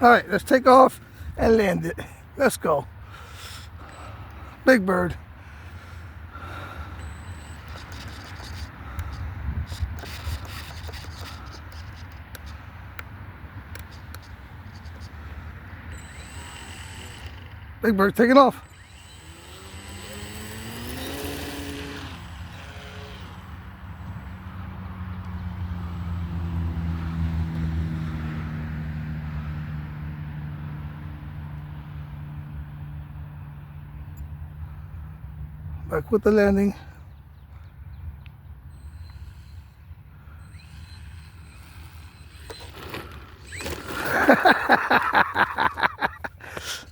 All right, let's take off and land it. Let's go. Big bird. Big bird taking off. Back with the landing.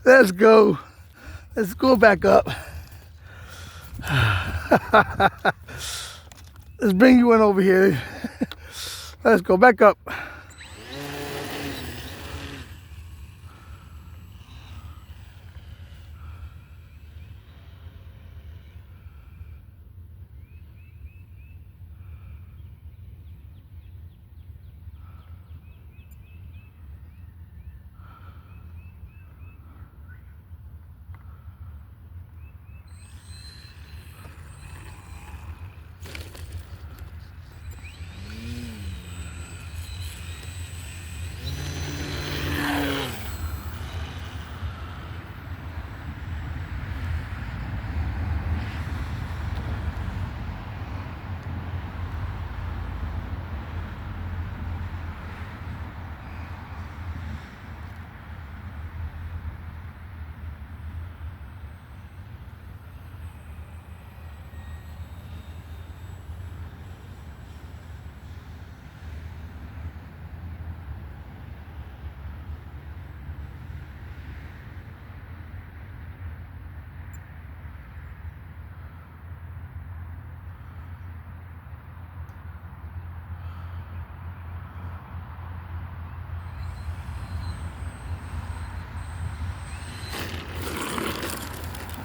Let's go. Let's go back up. Let's bring you in over here. Let's go back up.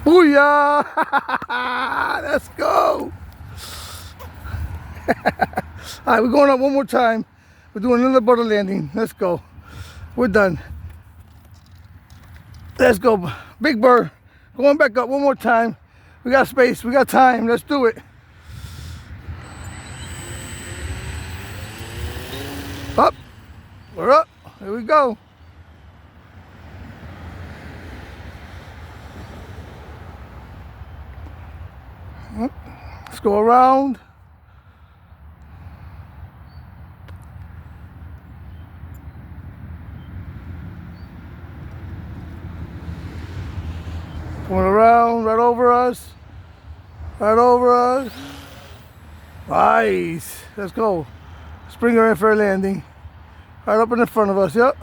Booyah! Let's go! Alright, we're going up one more time. We're doing another butter landing. Let's go. We're done. Let's go. Big bird. Going back up one more time. We got space. We got time. Let's do it. Up. We're up. Here we go. Let's go around. Going around, right over us. Right over us. Nice. Let's go. Spring her in for a landing. Right up in the front of us, yep.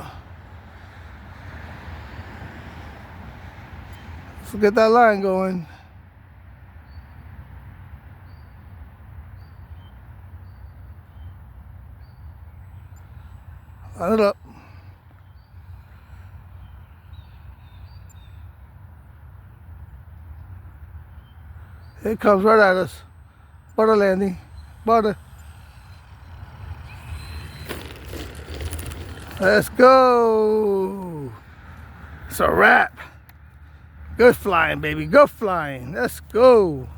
Let's get that line going. Line it up. It comes right at us. Butter landing. Butter. Let's go. It's a wrap. Good flying, baby. Good flying. Let's go.